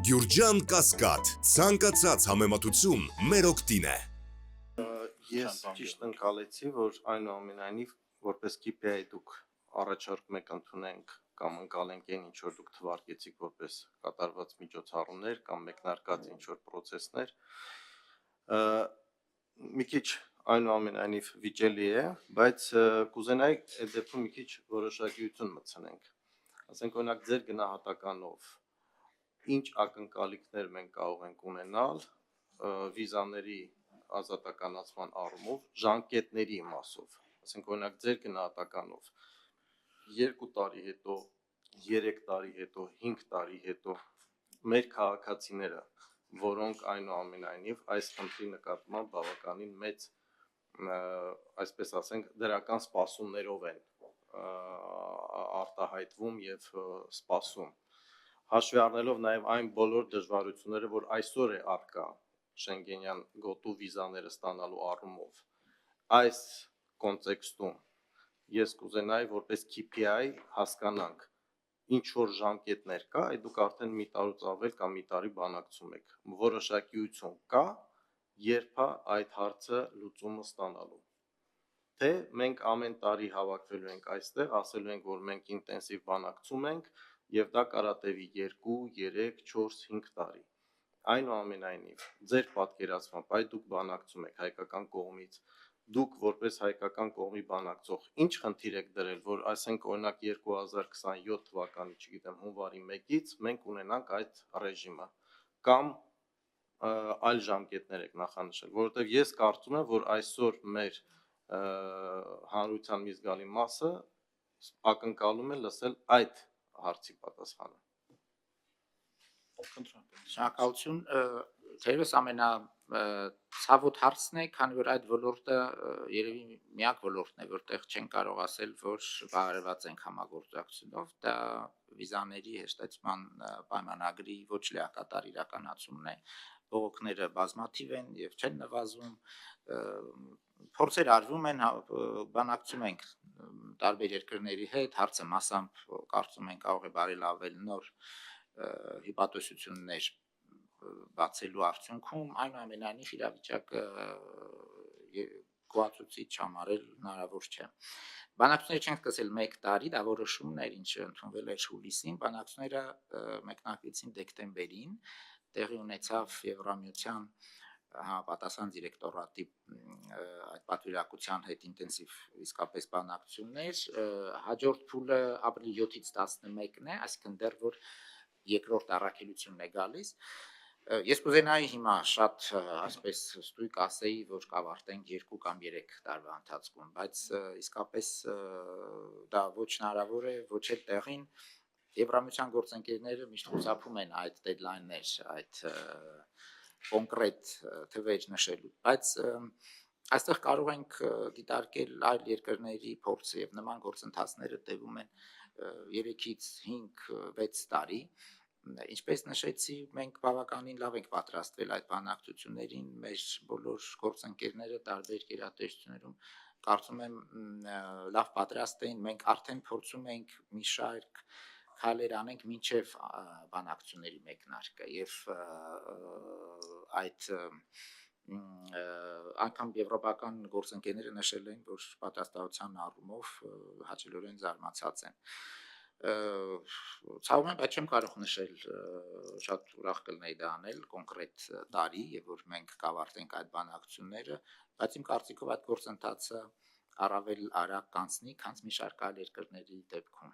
Գյուրջան Կասկադ, ցանկացած համեմատություն մեր օգտին է։ Ես ճիշտ ընկալեցի, որ այնուամենայնիվ որպես KPI դուք առաջարկում եք ընդունենք կամ ընկալենք այն ինչ որ դուք թվարկեցիք որպես կատարված միջոցառումներ կամ մեկնարկած ինչ որ process-ներ, մի քիչ այնուամենայնիվ վիճելի է, բայց կուզենայի այդ դեպքում մի քիչ որոշակիություն մտցնենք։ Ասենք օրինակ ձեր գնահատականով ինչ ակնկալիքներ մենք կարող ենք ունենալ վիզաների ազատականացման առումով, ժամկետների մասով, ասենք օրինակ ձեր գնահատականով 2 տարի հետո, 3 տարի հետո, 5 տարի հետո մեր քաղաքացիները, որոնք այնուամենայնիվ այս խնդրի նկատմամբ բավականին մեծ, այսպես ասենք, դրական սպասումներով են արտահայտվում եւ սպասում։ Հաշվի առնելով նաև այն բոլոր դժվարությունները, որ այսօր է առկա Շենգենյան գոտու վիզաները ստանալու առումով, այս կոնտեքստում ես կուզենայի որպես KPI հասկանանք ինչ որ ժամկետներ կա, այդ դուք արդեն մի տարուց ավել կամ մի տարի բանակցում եք, որոշակիություն կա, երբ է այդ հարցը լուծումը ստանալու։ Թե մենք ամեն տարի հավաքվելու ենք այստեղ, ասելու ենք, որ մենք ինտենսիվ բանակցում ենք, եւ դա կարա տևի 2, 3, 4, 5 տարի։ Այնուամենայնիվ, ձեր պատկերացմամբ այդ դուք բանակցում եք հայկական կողմից, դուք որպես հայկական կողմի բանակցող, ինչ խնդիր եք դրել, որ ասենք օրինակ 2027 թվականի, չգիտեմ, հունվարի 1-ից մենք ունենանք այդ ռեժիմը կամ այլ ժամկետներ եք նախանշել, որովհետեւ ես կարծում եմ, որ այսօր մեր հանրության մի զգալի մասը ակնկալում է լսել այդ հարցի պատասխանը։ Շնորհակալություն, թերևս ցավոտ հարցն է, քանի որ այդ ոլորտը երևի միակ ոլորտն է, որտեղ չեն կարող ասել, որ բարևած ենք համագործակցությունով, դա վիզաների հեշտացման պայմանագրի ոչ լիակատար իրականացումն է, բողոքները բազմաթիվ են եւ չեն նվազում, փորձեր արվում են, բանակցում ենք տարբեր երկրների հետ, հարցը մասամբ կարծում ենք կարող է բարելավել նոր հիպատոսություններ բացելու արդյունքում, այնուամենայնիվ իրավիճակը գոհացուցիչ համարել հնարավոր չէ։ Բանակցությունները չեն սկսել 1 տարի, դա որոշումն էր, ինչը ընդունվել էր հուլիսին, բանակցությունները մեկնարկեցին դեկտեմբերին, տեղի ունեցավ Եվրամիության համապատասխան դիրեկտորատի այդ պատվիրակության հետ ինտենսիվ իսկապես բանակցություններ, հաջորդ փուլը ապրիլի 7-ից 11-ն է, այսինքն դեռ որ երկրորդ առաքելությունն է գալիս։ Ես կուզենայի հիմա շատ այսպես ստույգ ասեի, որ կավարտենք 2 կամ 3 տարվա ընթացքում, բայց իսկապես դա ոչ հնարավոր է, ոչ էլ տեղին։ Եվրամիության գործընկերները միշտ խուսափում են այդ դեդլայններ, այդ կոնկրետ թվեր նշելու, բայց այստեղ կարող ենք դիտարկել այլ երկրների փորձը եւ նման գործընթացները տևում են 3-ից 5, 6 տարի։ Ինչպես նշեցի, մենք բավականին լավ ենք պատրաստվել այդ բանակցություններին, մեր բոլոր գործընկերները տարբեր գերատեսչություններում կարծում եմ լավ պատրաստ են, մենք արդեն փորձում ենք մի շարք քայլեր անենք մինչև բանակցությունների մեկնարկը եւ այդ անգամ եվրոպական գործընկերները նշել են, որ պատրաստության առումով հաճելորեն զարմացած են։ Ցավում եմ, բայց չեմ կարող նշել, շատ ուրախ կլինեի դա անել կոնկրետ տարի եւ որ մենք կավարտենք այդ բանակցությունները, բայց իմ կարծիքով այդ գործընթացը առավել արագ կանցնի, քան մի շարք այլ երկրների դեպքում։